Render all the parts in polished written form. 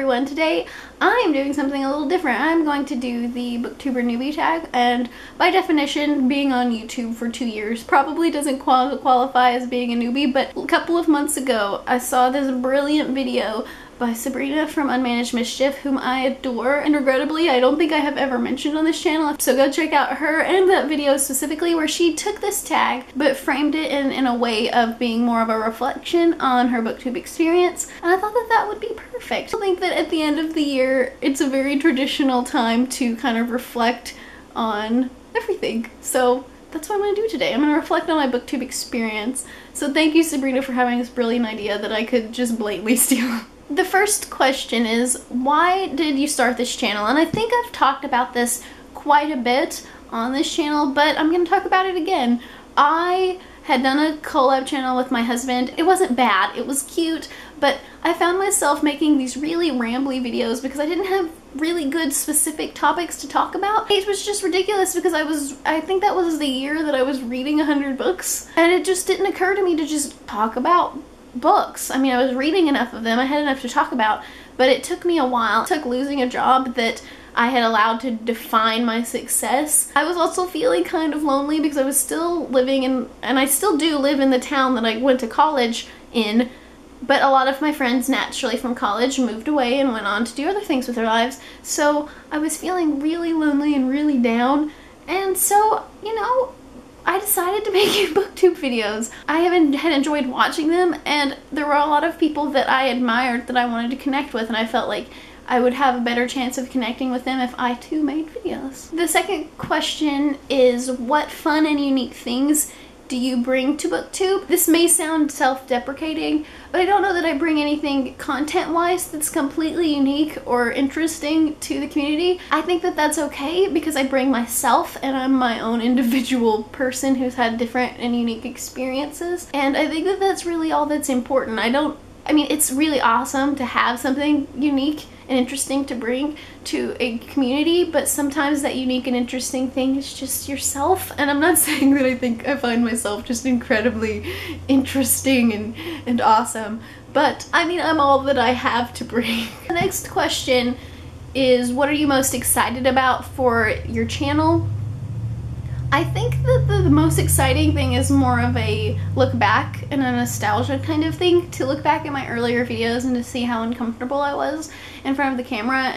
everyone, today I am doing something a little different. I'm going to do the booktuber newbie tag, and by definition, being on YouTube for 2 years probably doesn't qualify as being a newbie, but a couple of months ago I saw this brilliant video by Sabrina from Unmanaged Mischief, whom I adore, and regrettably I don't think I have ever mentioned on this channel, so go check out her and that video specifically, where she took this tag but framed it in a way of being more of a reflection on her booktube experience, and I thought that that would be perfect. I think that at the end of the year it's a very traditional time to kind of reflect on everything, so that's what I'm going to do today. I'm going to reflect on my booktube experience. So thank you, Sabrina, for having this brilliant idea that I could just blatantly steal. The first question is, why did you start this channel? And I think I've talked about this quite a bit on this channel, but I'm going to talk about it again. I had done a collab channel with my husband. It wasn't bad, it was cute, but I found myself making these really rambly videos because I didn't have really good specific topics to talk about. It was just ridiculous because I think that was the year that I was reading 100 books, and it just didn't occur to me to just talk about books. I mean, I was reading enough of them, I had enough to talk about, but it took me a while. It took losing a job that I had allowed to define my success. I was also feeling kind of lonely because I was still living in, and I still do live in the town that I went to college in, but a lot of my friends naturally from college moved away and went on to do other things with their lives, so I was feeling really lonely and really down, and so, you know, I decided to make booktube videos. I had enjoyed watching them, and there were a lot of people that I admired that I wanted to connect with, and I felt like I would have a better chance of connecting with them if I too made videos. The second question is, what fun and unique things do you bring to booktube? This may sound self-deprecating, but I don't know that I bring anything content-wise that's completely unique or interesting to the community. I think that that's okay because I bring myself, and I'm my own individual person who's had different and unique experiences, and I think that that's really all that's important. I mean, it's really awesome to have something unique and interesting to bring to a community, but sometimes that unique and interesting thing is just yourself, and I'm not saying that I find myself just incredibly interesting and awesome, but I mean, I'm all that I have to bring. The next question is, what are you most excited about for your channel? I think that the most exciting thing is more of a look back and a nostalgia kind of thing, to look back at my earlier videos and to see how uncomfortable I was in front of the camera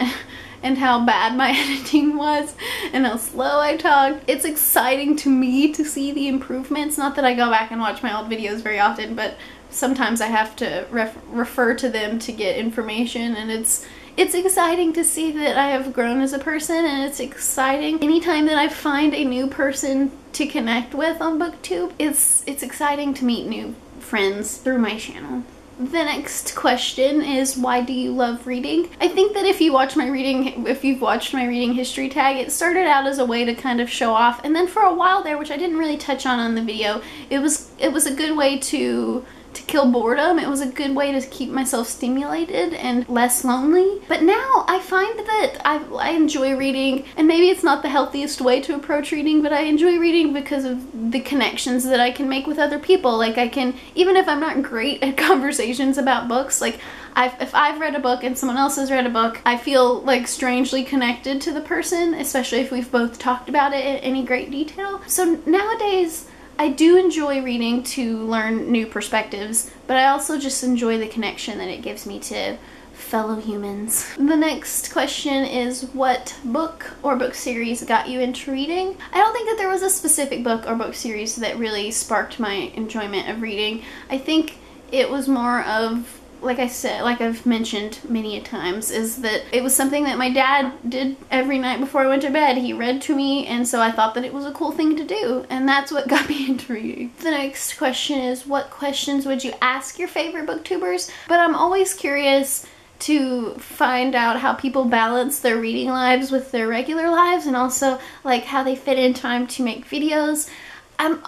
and how bad my editing was and how slow I talked. It's exciting to me to see the improvements. Not that I go back and watch my old videos very often, but sometimes I have to refer to them to get information, and it's exciting to see that I have grown as a person, and it's exciting anytime that I find a new person to connect with on BookTube. It's exciting to meet new friends through my channel. The next question is, why do you love reading? I think that if you've watched my reading history tag, it started out as a way to kind of show off, and then for a while there, which I didn't really touch on the video, it was a good way to kill boredom. It was a good way to keep myself stimulated and less lonely. But now I find that I enjoy reading, and maybe it's not the healthiest way to approach reading, but I enjoy reading because of the connections that I can make with other people. Like, I can, even if I'm not great at conversations about books, like if I've read a book and someone else has read a book, I feel like strangely connected to the person, especially if we've both talked about it in any great detail. So nowadays, I do enjoy reading to learn new perspectives, but I also just enjoy the connection that it gives me to fellow humans. The next question is, what book or book series got you into reading? I don't think that there was a specific book or book series that really sparked my enjoyment of reading. I think it was more of, like I said, like I've mentioned many a times, is that it was something that my dad did every night before I went to bed. He read to me, and so I thought that it was a cool thing to do, and that's what got me into reading. The next question is, what questions would you ask your favorite booktubers? But I'm always curious to find out how people balance their reading lives with their regular lives, and also like how they fit in time to make videos. I'm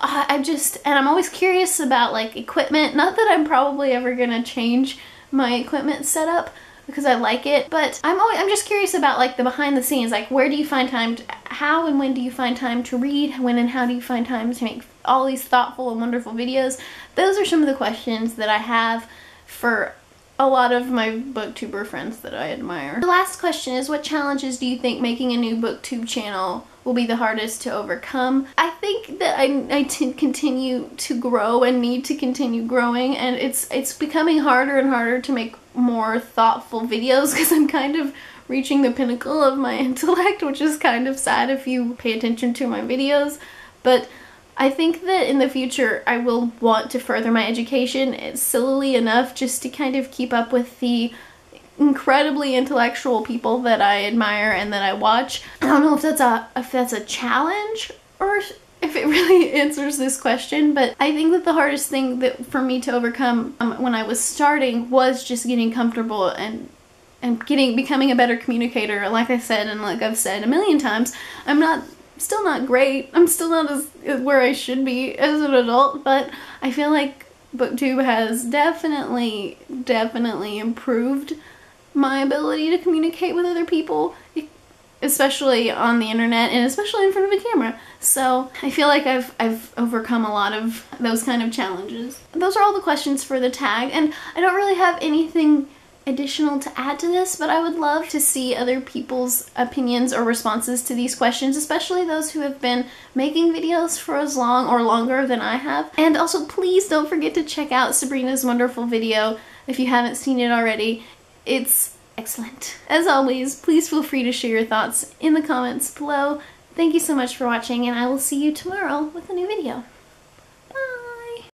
always curious about like equipment. Not that I'm probably ever gonna change my equipment setup because I like it, but I'm just curious about like the behind the scenes, like where do you find time how and when do you find time to read, when and how do you find time to make all these thoughtful and wonderful videos. Those are some of the questions that I have for a lot of my booktuber friends that I admire. The last question is, what challenges do you think making a new booktube channel will be the hardest to overcome? I think that I continue to grow and need to continue growing, and it's becoming harder and harder to make more thoughtful videos because I'm kind of reaching the pinnacle of my intellect, which is kind of sad if you pay attention to my videos. But I think that in the future I will want to further my education silly enough just to kind of keep up with the incredibly intellectual people that I admire and that I watch. I don't know if that's a challenge or if it really answers this question, but I think that the hardest thing that for me to overcome when I was starting was just getting comfortable and becoming a better communicator. Like I said, and like I've said a million times, I'm still not great. I'm still not as where I should be as an adult, but I feel like BookTube has definitely improved my ability to communicate with other people, especially on the internet and especially in front of a camera. So I feel like I've overcome a lot of those kind of challenges. Those are all the questions for the tag, and I don't really have anything additional to add to this, but I would love to see other people's opinions or responses to these questions, especially those who have been making videos for as long or longer than I have. And also, please don't forget to check out Sabrina's wonderful video if you haven't seen it already. It's excellent. As always, please feel free to share your thoughts in the comments below. Thank you so much for watching, and I will see you tomorrow with a new video.